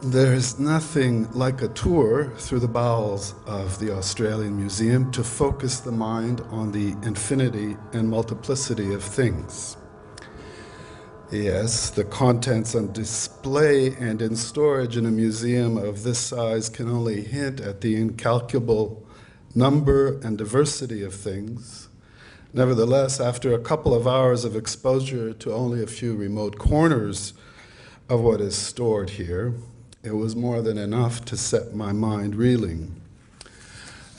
There's nothing like a tour through the bowels of the Australian Museum to focus the mind on the infinity and multiplicity of things. Yes, the contents on display and in storage in a museum of this size can only hint at the incalculable number and diversity of things. Nevertheless, after a couple of hours of exposure to only a few remote corners of what is stored here, it was more than enough to set my mind reeling.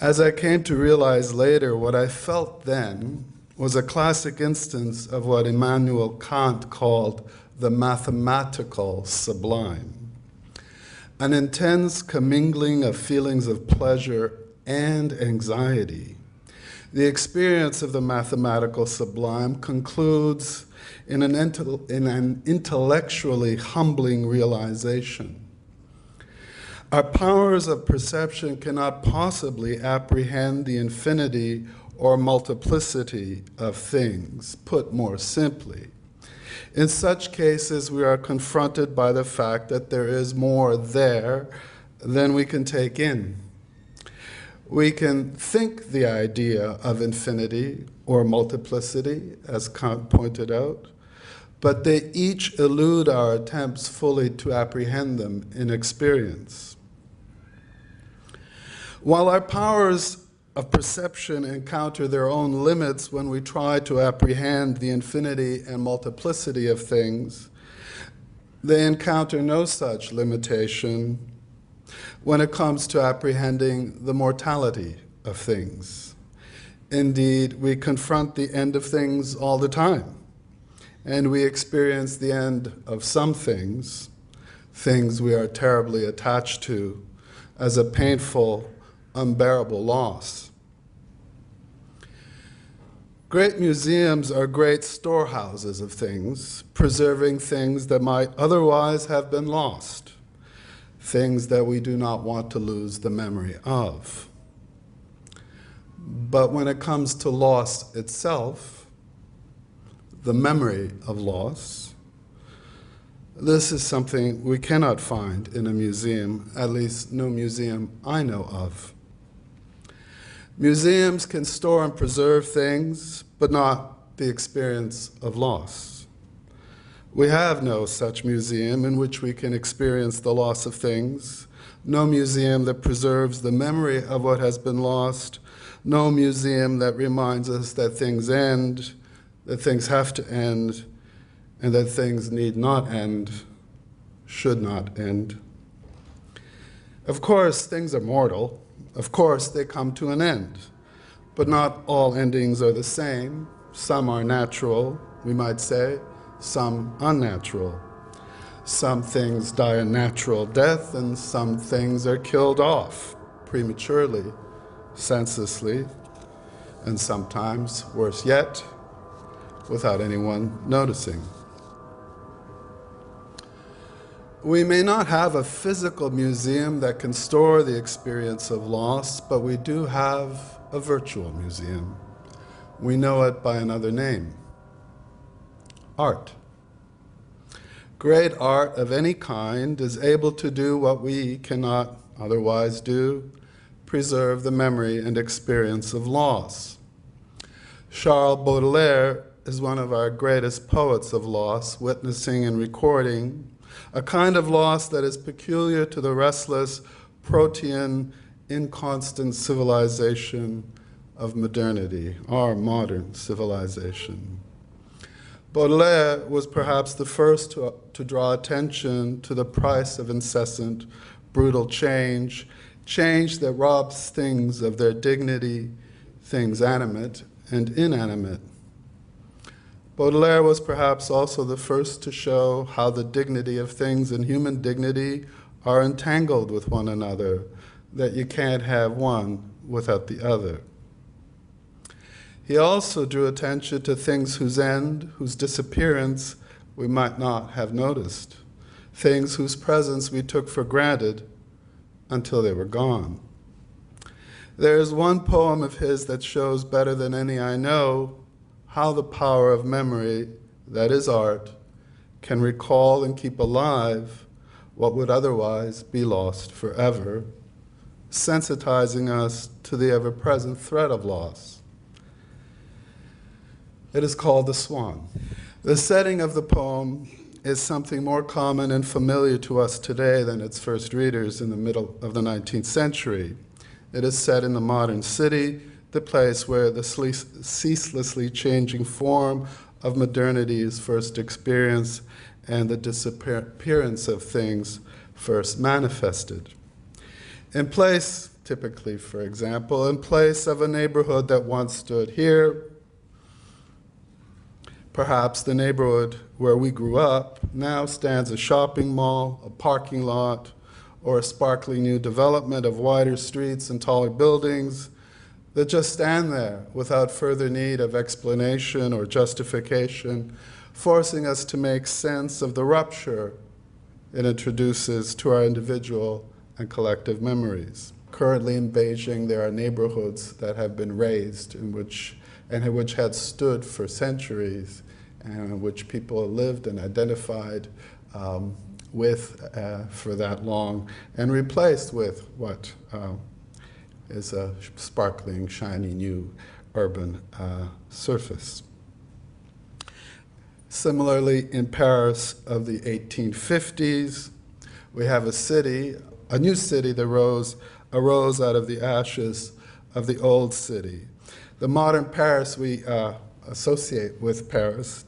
As I came to realize later, what I felt then was a classic instance of what Immanuel Kant called the mathematical sublime, an intense commingling of feelings of pleasure and anxiety. The experience of the mathematical sublime concludes in an intellectually humbling realization. Our powers of perception cannot possibly apprehend the infinity or multiplicity of things. Put more simply, in such cases we are confronted by the fact that there is more there than we can take in. We can think the idea of infinity or multiplicity, as Kant pointed out, but they each elude our attempts fully to apprehend them in experience. While our powers of perception encounter their own limits when we try to apprehend the infinity and multiplicity of things, they encounter no such limitation when it comes to apprehending the mortality of things. Indeed, we confront the end of things all the time, and we experience the end of some things, things we are terribly attached to, as a painful, unbearable loss. Great museums are great storehouses of things, preserving things that might otherwise have been lost, things that we do not want to lose the memory of. But when it comes to loss itself, the memory of loss, this is something we cannot find in a museum, at least no museum I know of. Museums can store and preserve things, but not the experience of loss. We have no such museum in which we can experience the loss of things, no museum that preserves the memory of what has been lost, no museum that reminds us that things end, that things have to end, and that things need not end, should not end. Of course, things are mortal. Of course, they come to an end. But not all endings are the same. Some are natural, we might say, some unnatural. Some things die a natural death, and some things are killed off prematurely, senselessly, and sometimes, worse yet, without anyone noticing. We may not have a physical museum that can store the experience of loss, but we do have a virtual museum. We know it by another name: art. Great art of any kind is able to do what we cannot otherwise do: preserve the memory and experience of loss. Charles Baudelaire is one of our greatest poets of loss, witnessing and recording a kind of loss that is peculiar to the restless, protean, inconstant civilization of modernity, our modern civilization. Baudelaire was perhaps the first to draw attention to the price of incessant, brutal change, change that robs things of their dignity, things animate and inanimate. Baudelaire was perhaps also the first to show how the dignity of things and human dignity are entangled with one another, that you can't have one without the other. He also drew attention to things whose end, whose disappearance we might not have noticed, things whose presence we took for granted until they were gone. There is one poem of his that shows better than any I know how the power of memory, that is art, can recall and keep alive what would otherwise be lost forever, sensitizing us to the ever-present threat of loss. It is called The Swan. The setting of the poem is something more common and familiar to us today than its first readers in the middle of the 19th century. It is set in the modern city, the place where the ceaselessly changing form of modernity is first experienced and the disappearance of things first manifested. In place, typically, for example, in place of a neighborhood that once stood here, perhaps the neighborhood where we grew up, now stands a shopping mall, a parking lot, or a sparkling new development of wider streets and taller buildings that just stand there without further need of explanation or justification, forcing us to make sense of the rupture it introduces to our individual and collective memories. Currently in Beijing, there are neighborhoods that have been razed which had stood for centuries and in which people lived and identified with for that long, and replaced with what is a sparkling, shiny new urban surface. Similarly, in Paris of the 1850s, we have a new city that arose out of the ashes of the old city. The modern Paris we associate with Paris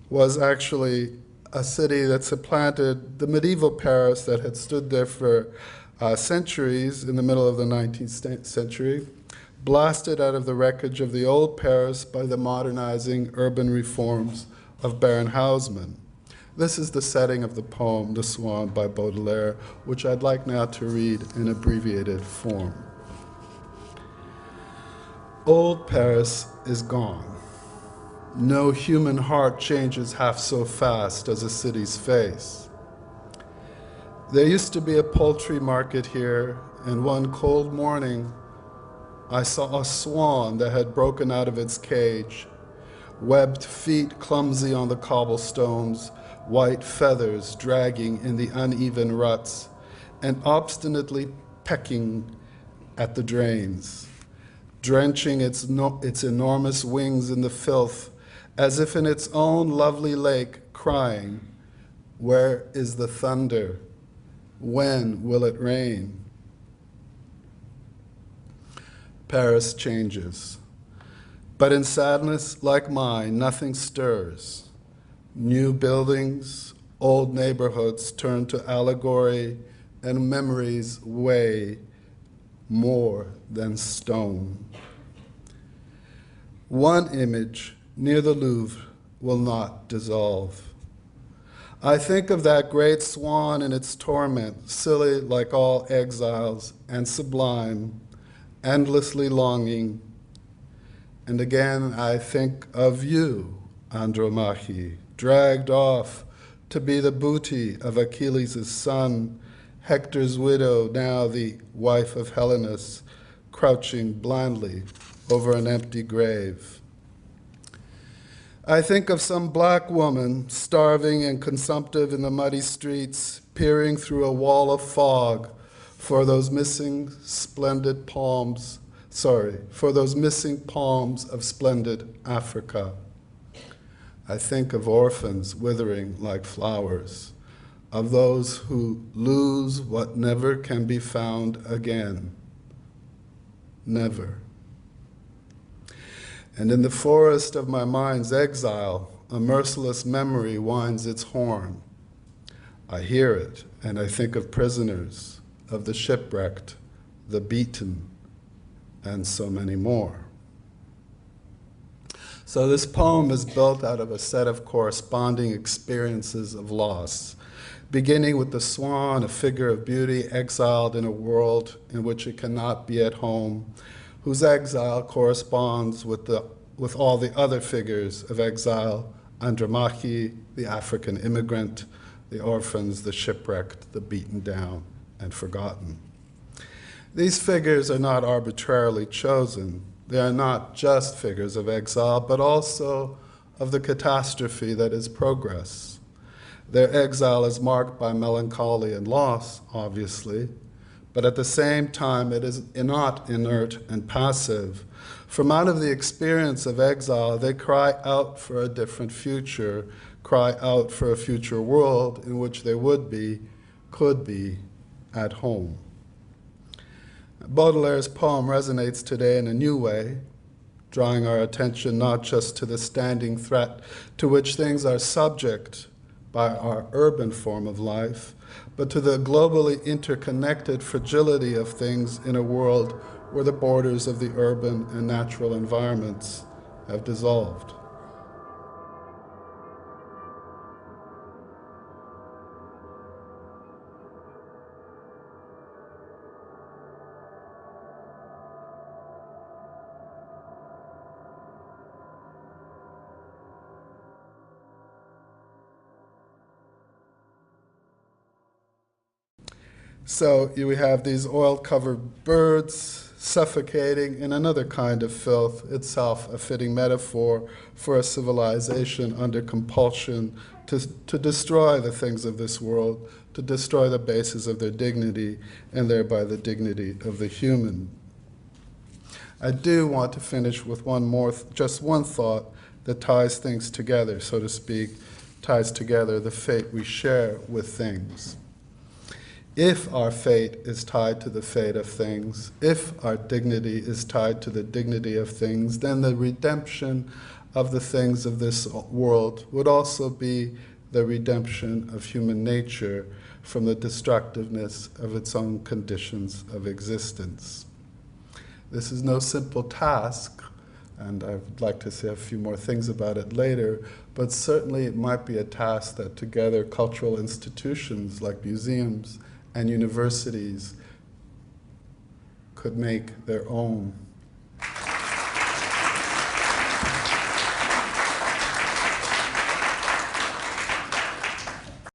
was actually a city that supplanted the medieval Paris that had stood there for centuries in the middle of the 19th century, blasted out of the wreckage of the old Paris by the modernizing urban reforms of Baron Haussmann. This is the setting of the poem, The Swan by Baudelaire, which I'd like now to read in abbreviated form. Old Paris is gone. No human heart changes half so fast as a city's face. There used to be a poultry market here, and one cold morning, I saw a swan that had broken out of its cage, webbed feet clumsy on the cobblestones, white feathers dragging in the uneven ruts, and obstinately pecking at the drains, drenching its enormous wings in the filth, as if in its own lovely lake, crying, "Where is the thunder? When will it rain?" Paris changes. But in sadness like mine, nothing stirs. New buildings, old neighborhoods turn to allegory, and memories weigh more than stone. One image near the Louvre will not dissolve. I think of that great swan in its torment, silly like all exiles, and sublime, endlessly longing. And again I think of you, Andromache, dragged off to be the booty of Achilles' son, Hector's widow, now the wife of Helenus, crouching blindly over an empty grave. I think of some black woman, starving and consumptive in the muddy streets, peering through a wall of fog for those missing palms of splendid Africa. I think of orphans withering like flowers, of those who lose what never can be found again. Never. And in the forest of my mind's exile, a merciless memory winds its horn. I hear it, and I think of prisoners, of the shipwrecked, the beaten, and so many more. So this poem is built out of a set of corresponding experiences of loss, beginning with the swan, a figure of beauty exiled in a world in which it cannot be at home, whose exile corresponds with all the other figures of exile, Andromache, the African immigrant, the orphans, the shipwrecked, the beaten down, and forgotten. These figures are not arbitrarily chosen. They are not just figures of exile, but also of the catastrophe that is progress. Their exile is marked by melancholy and loss, obviously, but at the same time it is not inert and passive. From out of the experience of exile, they cry out for a different future, cry out for a future world in which they could be, at home. Baudelaire's poem resonates today in a new way, drawing our attention not just to the standing threat to which things are subject by our urban form of life, but to the globally interconnected fragility of things in a world where the borders of the urban and natural environments have dissolved. So we have these oil-covered birds suffocating in another kind of filth, itself a fitting metaphor for a civilization under compulsion to destroy the things of this world, to destroy the basis of their dignity, and thereby the dignity of the human. I do want to finish with just one thought that ties things together, so to speak, ties together the fate we share with things. If our fate is tied to the fate of things, if our dignity is tied to the dignity of things, then the redemption of the things of this world would also be the redemption of human nature from the destructiveness of its own conditions of existence. This is no simple task, and I'd like to say a few more things about it later, but certainly it might be a task that together cultural institutions like museums and universities could make their own.